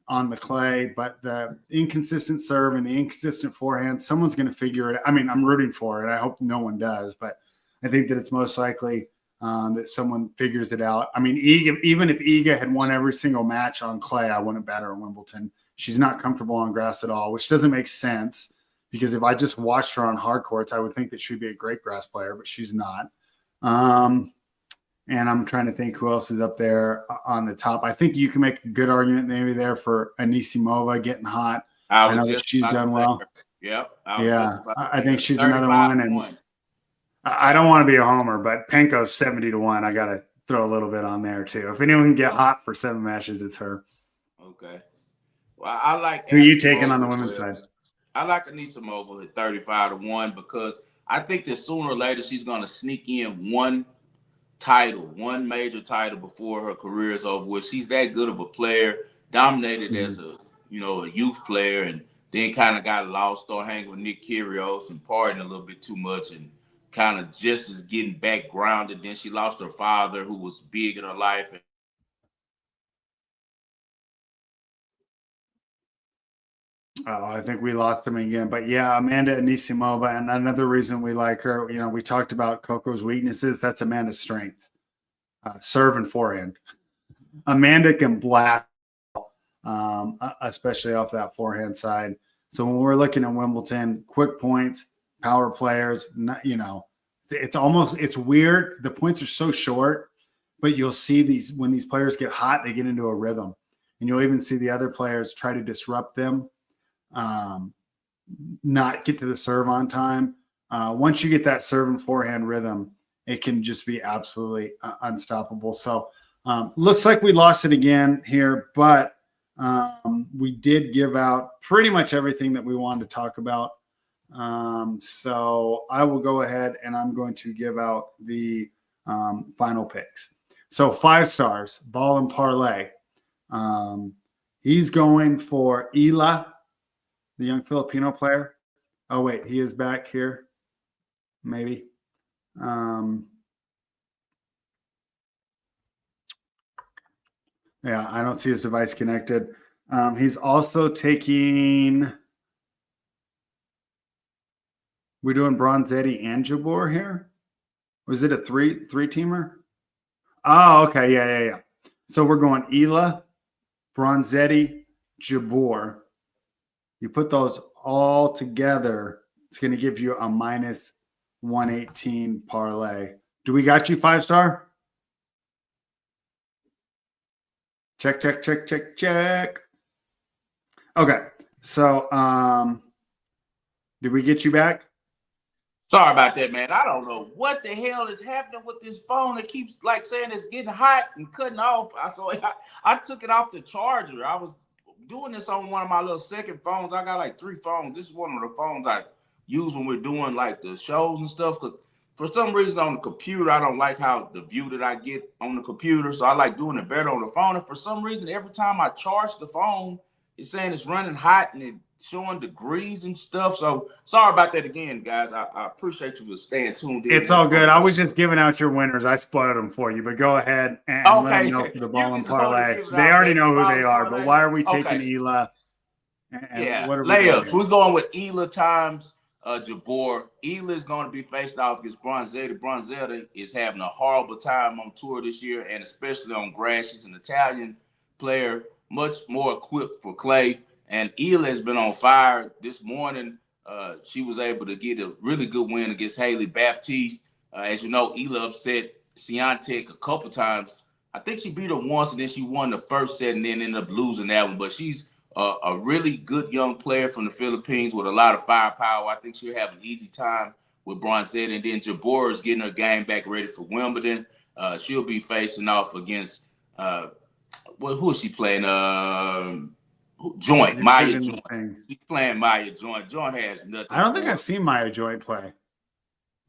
Speaker 2: on the clay, but the inconsistent serve and the inconsistent forehand, someone's going to figure it out. I mean, I'm rooting for it. I hope no one does, but I think that it's most likely that someone figures it out. I mean, even if Iga had won every single match on clay, I wouldn't bet her at Wimbledon. She's not comfortable on grass at all, which doesn't make sense because if I just watched her on hard courts, I would think that she'd be a great grass player, but she's not. And I'm trying to think who else is up there on the top. I think you can make a good argument maybe there for Anisimova getting hot. I know that she's done well.
Speaker 1: Yep.
Speaker 2: I think she's another one. And I don't want to be a homer, but Penko's 70-1. I got to throw a little bit on there too. If anyone can get hot for 7 matches, it's her.
Speaker 1: Okay. Well, I like.
Speaker 2: Who are you taking on the women's side?
Speaker 1: I like Anisimova at 35-1 because I think that sooner or later she's going to sneak in one major title before her career is over with. She's that good of a player, dominated as a youth player, and then kind of got lost on hanging with Nick Kyrgios and partying a little bit too much, and kind of just is getting back grounded. Then she lost her father, who was big in her life.
Speaker 2: Oh, I think we lost him again. But yeah, Amanda Anisimova, and another reason we like her, we talked about Coco's weaknesses. That's Amanda's strength. Serve and forehand. Amanda can blast, especially off that forehand side. So when we're looking at Wimbledon, quick points, power players, it's weird. The points are so short, but you'll see when these players get hot, they get into a rhythm. And you'll even see the other players try to disrupt them. Not get to the serve on time. Once you get that serve and forehand rhythm, it can just be absolutely unstoppable. So looks like we lost it again here, but we did give out pretty much everything that we wanted to talk about. So I will go ahead and I'm going to give out the final picks. So 5 stars, ball and parlay. He's going for Ila, the young Filipino player. Oh, wait, he is back here. Maybe. Yeah, I don't see his device connected. He's also taking. We're doing Bronzetti and Jabeur here. Was it a three-teamer? Oh, okay. Yeah. So we're going Ela, Bronzetti, Jabor. You put those all together, it's going to give you a minus 118 parlay. Do we got you 5-star? Check. Okay. So, did we get you back?
Speaker 1: Sorry about that, man. I don't know what the hell is happening with this phone. It keeps like saying it's getting hot and cutting off. I took it off the charger. I was doing this on one of my little second phones. I got like 3 phones. This is one of the phones I use when we're doing like the shows and stuff. Because for some reason on the computer, I don't like how the view that I get on the computer. So I like doing it better on the phone. And for some reason, every time I charge the phone, it's saying it's running hot and it's showing degrees and stuff. So sorry about that again, guys. I appreciate you for staying tuned in.
Speaker 2: It's all good. I was just giving out your winners. I spoiled them for you, but go ahead and let them know for the ball and parlay. They already know who they are, but why are we taking Ela?
Speaker 1: Yeah, layups. We're going with Ela times Jabor. Ela is going to be faced off against Bronzetti. Bronzetti is having a horrible time on tour this year, and especially on grass. She's an Italian player, much more equipped for clay. And Ela has been on fire. This morning, she was able to get a really good win against Haley Baptiste. As you know, Ela upset Swiatek a couple times. I think she beat her once, and then she won the first set and then ended up losing that one. But she's a really good young player from the Philippines with a lot of firepower. I think she'll have an easy time with Bronzetti. And then Jabor is getting her game back ready for Wimbledon. She'll be facing off against who is she playing? Joint, Maya Joint. She's playing Maya Joint. Joint has nothing.
Speaker 2: I don't think I've seen Maya Joint play.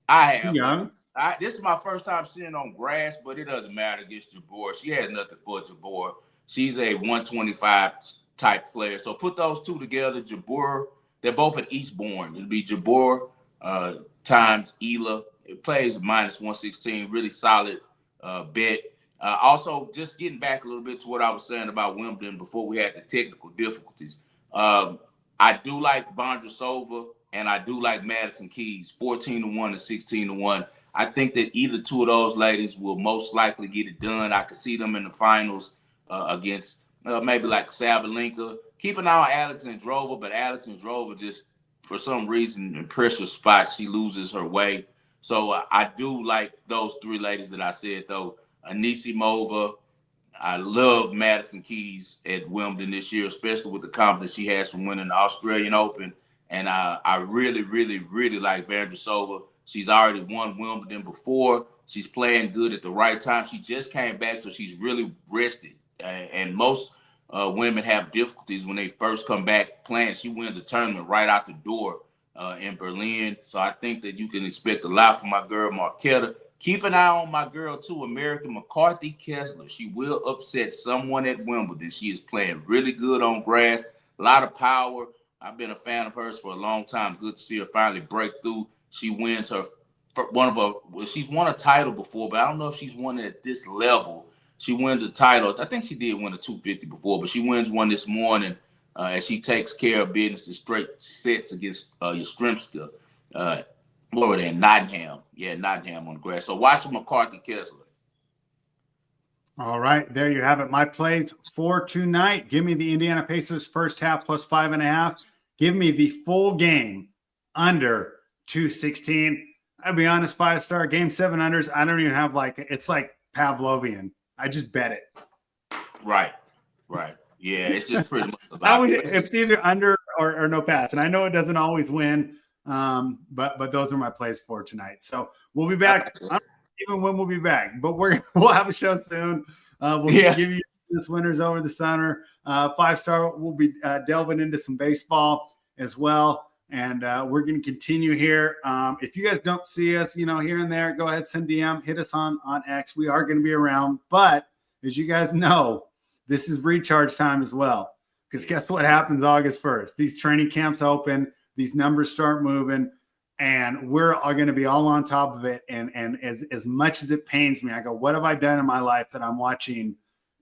Speaker 1: I have.
Speaker 2: She's young.
Speaker 1: This is my first time seeing her on grass, but it doesn't matter against Jabor. She has nothing for Jabor. She's a 125 type player. So put those two together. Jabor, they're both at Eastbourne. It'll be Jabor times Ela. It plays minus 116. Really solid bet. Also, just getting back a little bit to what I was saying about Wimbledon before we had the technical difficulties. I do like Vondrousova and I do like Madison Keys, 14-1 and 16-1. I think that either two of those ladies will most likely get it done. I could see them in the finals against maybe like Sabalenka. Keep an eye on Alexandrova, but Alexandrova just, for some reason, in pressure spots, she loses her way. So I do like those 3 ladies that I said, though. Anisimova. I love Madison Keys at Wimbledon this year, especially with the confidence she has from winning the Australian Open. And I really, really, really like Vondrousova. She's already won Wimbledon before. She's playing good at the right time. She just came back, so she's really rested. And most women have difficulties when they first come back playing. She wins a tournament right out the door in Berlin. So I think that you can expect a lot from my girl, Marketa. Keep an eye on my girl, too, American McCarthy Kessler. She will upset someone at Wimbledon. She is playing really good on grass, a lot of power. I've been a fan of hers for a long time. Good to see her finally break through. She wins she's won a title before, but I don't know if she's won it at this level. She wins a title. I think she did win a 250 before, but she wins one this morning as she takes care of business in straight sets against Yastrzemska. Where were they? Nottingham. Yeah, Nottingham on the grass. So watch McCarthy Kessler.
Speaker 2: All right. There you have it. My plays for tonight. Give me the Indiana Pacers first half plus 5.5. Give me the full game under 216. I'll be honest, 5-star game 7 unders. I don't even have it's like Pavlovian. I just bet it.
Speaker 1: Right. Yeah, it's just pretty much about
Speaker 2: it's either under or no pass. And I know it doesn't always win. But those are my plays for tonight. So we'll be back. I don't know even when we'll be back, but we'll have a show soon. We'll give you this winners over the center. 5-star. We'll be delving into some baseball as well, and we're going to continue here. If you guys don't see us, here and there, go ahead, send DM, hit us on X. We are going to be around, but as you guys know, this is recharge time as well. Because guess what happens August 1st? These training camps open. These numbers start moving, and we're all going to be all on top of it. And as much as it pains me, I go, what have I done in my life that I'm watching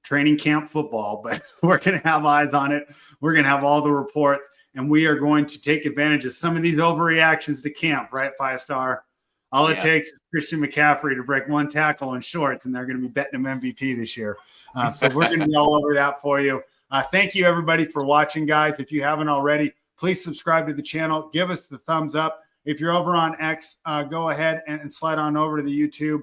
Speaker 2: training camp football? But we're going to have eyes on it. We're going to have all the reports, and we are going to take advantage of some of these overreactions to camp, right, 5-star? All it takes is Christian McCaffrey to break one tackle in shorts, and they're going to be betting him MVP this year. So we're going to be all over that for you. Thank you, everybody, for watching, guys. If you haven't already, please subscribe to the channel. Give us the thumbs up. If you're over on X, go ahead and slide on over to the YouTube.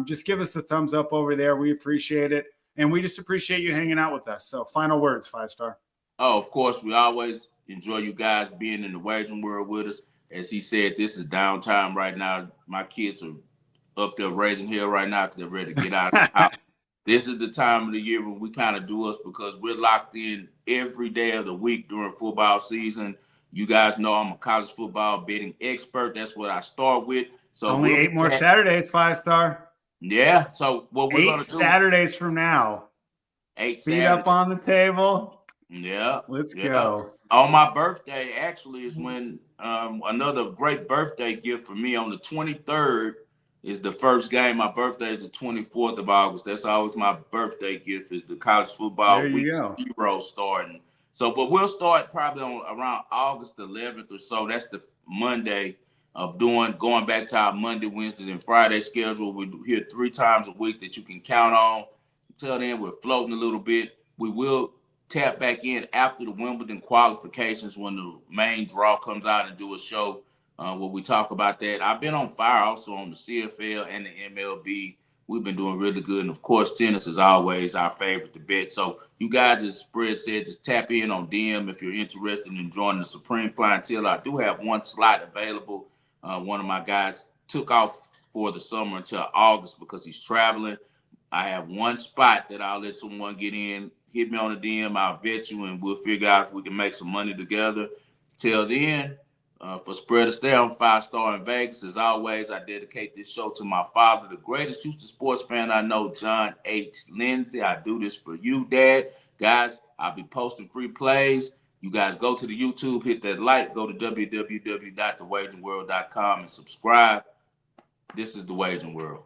Speaker 2: Just give us the thumbs up over there. We appreciate it. And we just appreciate you hanging out with us. So final words, 5-star.
Speaker 1: Oh, of course, we always enjoy you guys being in the wagering world with us. As he said, this is downtime right now. My kids are up there raising hell right now because they're ready to get out of the house. This is the time of the year when we kind of do us because we're locked in every day of the week during football season. You guys know I'm a college football betting expert. That's what I start with. So
Speaker 2: only 8 more Saturdays, 5-star.
Speaker 1: Yeah. So what we're going to do.
Speaker 2: 8 Saturdays from now.
Speaker 1: 8
Speaker 2: Feet up on the table.
Speaker 1: Yeah.
Speaker 2: Let's go.
Speaker 1: On my birthday, actually, is when another great birthday gift for me on the 23rd is the first game. My birthday is the 24th of August. That's always my birthday gift is the college football week zero starting. So, but we'll start probably on around August 11th or so. That's the Monday of going back to our Monday, Wednesdays, and Friday schedule. We're here 3 times a week that you can count on. Until then, we're floating a little bit. We will tap back in after the Wimbledon qualifications when the main draw comes out and do a show where we talk about that. I've been on fire also on the CFL and the MLB. We've been doing really good. And, of course, tennis is always our favorite to bet. So you guys, as Spread said, just tap in on DM if you're interested in joining the Supreme Clientele. I do have one slot available. One of my guys took off for the summer until August because he's traveling. I have one spot that I'll let someone get in. Hit me on the DM. I'll vet you, and we'll figure out if we can make some money together. Till then, for Spread to stay on 5-star in Vegas, as always, I dedicate this show to my father, the greatest Houston sports fan I know, John H. Lindsay. I do this for you, Dad. Guys, I'll be posting free plays. You guys go to the YouTube, hit that like, go to www.thewagingworld.com and subscribe. This is The Waging World.